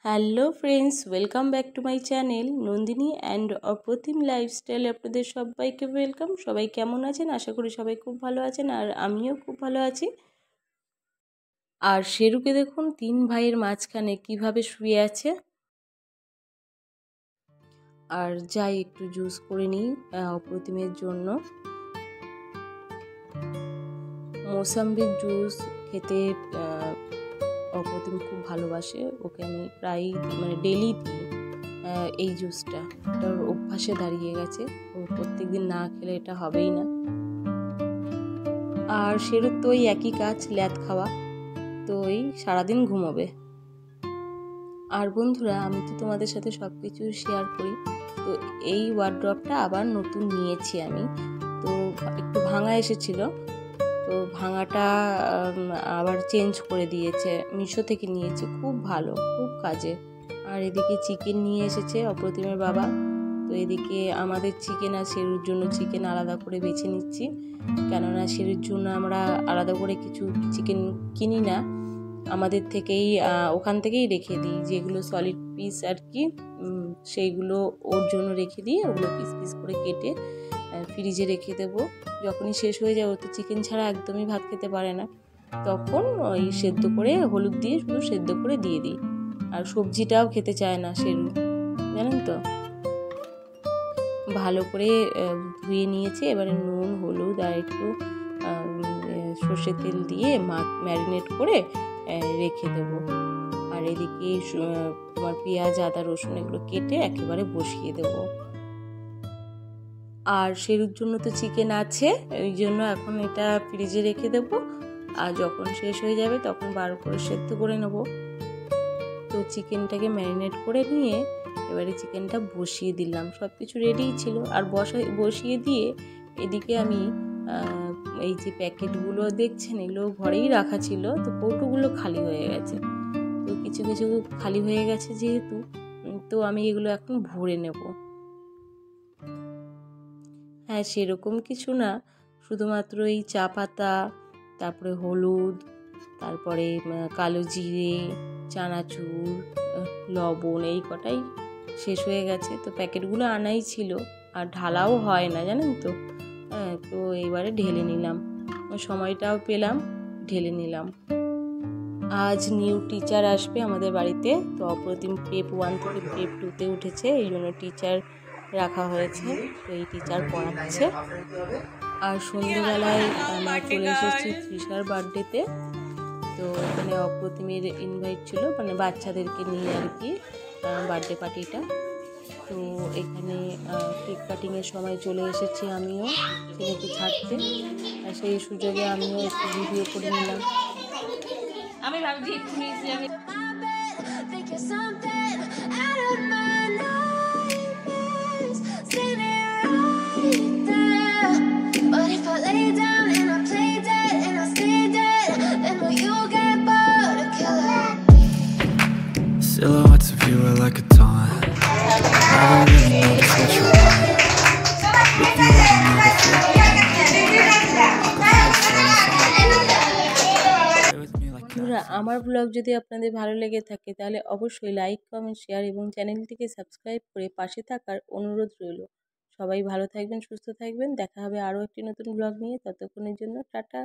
Hello friends, welcome back to my channel Nandini and Apratim lifestyle. আপনাদের সবাইকে welcome. সবাই কেমন আছেন? আশা করি সবাই খুব ভালো আছেন, আর আমিও খুব ভালো আছি। আর শেরুকে দেখুন 3 ভাইয়ের মাঝখানে কিভাবে শুয়ে আছে। আর যাই একটু জুস করে নিই অপ্রতিমের জন্য। মৌসাম্বির জুস খেতে অপ্রতিম খুব ভালোবাসে। ওকে আমি প্রায় ডেলি দিই এই জুসটা। ওটার অভ্যাসে দাঁড়িয়ে গেছে, ও প্রত্যেকদিন না খেলে এটা হবেই না। আর সেরও তো ওই একই কাজ, ল্যাদ খাওয়া, তো ওই সারাদিন ঘুমোবে। আর বন্ধুরা, আমি তো তোমাদের সাথে সব কিছু শেয়ার করি। তো এই ওয়ার্ড্রপটা আবার নতুন নিয়েছি আমি। তো একটু ভাঙা এসেছিল, তো ভাঙাটা আবার চেঞ্জ করে দিয়েছে। মিশো থেকে নিয়েছে, খুব ভালো, খুব কাজে। আর এদিকে চিকেন নিয়ে এসেছে অপ্রতিমের বাবা। তো এদিকে আমাদের চিকেন আর শেরুর জন্য চিকেন আলাদা করে বেছে নিচ্ছি, কেননা শেরুর জন্য আমরা আলাদা করে কিছু চিকেন কিনি না, আমাদের থেকেই ওখান থেকেই রেখে দিই। যেগুলো সলিড পিস আর কি, সেইগুলো ওর জন্য রেখে দিই। ওগুলো পিস পিস করে কেটে ফ্রিজে রেখে দেবো। যখনই শেষ হয়ে যায়, ও তো চিকেন ছাড়া একদমই ভাত খেতে পারে না, তখন ওই সেদ্ধ করে হলুদ দিয়ে শুধু সেদ্ধ করে দিয়ে দিই। আর সবজিটাও খেতে চায় না শেরু, জানেন তো। ভালো করে ধুয়ে নিয়েছি। এবারে নুন, হলুদ আর একটু সর্ষের তেল দিয়ে ম্যারিনেট করে রেখে দেবো। আর এদিকে তোমার পেঁয়াজ, আদা, রসুন এগুলো কেটে একেবারে বসিয়ে দেবো। আর শেরুর জন্য তো চিকেন আছে, ওই জন্য এখন এটা ফ্রিজে রেখে দেবো। আর যখন শেষ হয়ে যাবে তখন বার করে সেদ্ধ করে নেব। তো চিকেনটাকে ম্যারিনেট করে নিয়ে এবারে চিকেনটা বসিয়ে দিলাম। সব কিছু রেডিই ছিল। আর বসিয়ে দিয়ে এদিকে আমি এই যে প্যাকেটগুলো দেখছেন, এগুলো ঘরেই রাখা ছিল, তো কৌটোগুলো খালি হয়ে গেছে। তো কিছু কিছু খালি হয়ে গেছে যেহেতু, তো আমি এগুলো এখন ভরে নেব। হ্যাঁ, সেরকম কিছু না, শুধুমাত্র এই চা পাতা, তারপরে হলুদ, তারপরে কালো জিরে, চানাচুর, লবণ, এই কটাই শেষ হয়ে গেছে। তো প্যাকেটগুলো আনাই ছিল, আর ঢালাও হয় না, জানেন তো। হ্যাঁ, তো এইবারে ঢেলে নিলাম, সময়টাও পেলাম, ঢেলে নিলাম। আজ নিউ টিচার আসবে আমাদের বাড়িতে। তো অপ্রতিম প্রেপ 1 থেকে প্রেপ 2-তে উঠেছে, এই জন্য টিচার রাখা হয়েছে। তো এই টিচার পড়াচ্ছে। আর সন্ধ্যেবেলায় আমরা চলে এসেছি তৃষার বার্থডেতে। তো এখানে অপ্রতিমের ইনভাইট ছিল, বাচ্চাদেরকে নিয়ে আর কি বার্থডে পার্টিটা। তো এখানে কেক কাটিংয়ের সময় চলে এসেছি আমিও ছেলেকে ছাড়তে। আর সেই সুযোগে আমিও একটু ভিডিও করে নিলাম। আমি ভাবছি silhouettes of you are like a taunt. Never really know just what you want. With you I never feel বন্ধুরা, আমার ব্লগ যদি আপনাদের ভালো লেগে থাকে তাহলে অবশ্যই লাইক, কমেন্ট, শেয়ার এবং চ্যানেলটিকে সাবস্ক্রাইব করে পাশে থাকার অনুরোধ রইল। সবাই ভালো থাকবেন, সুস্থ থাকবেন। দেখা হবে আরও একটি নতুন ব্লগ নিয়ে। ততক্ষণের জন্য টাটা।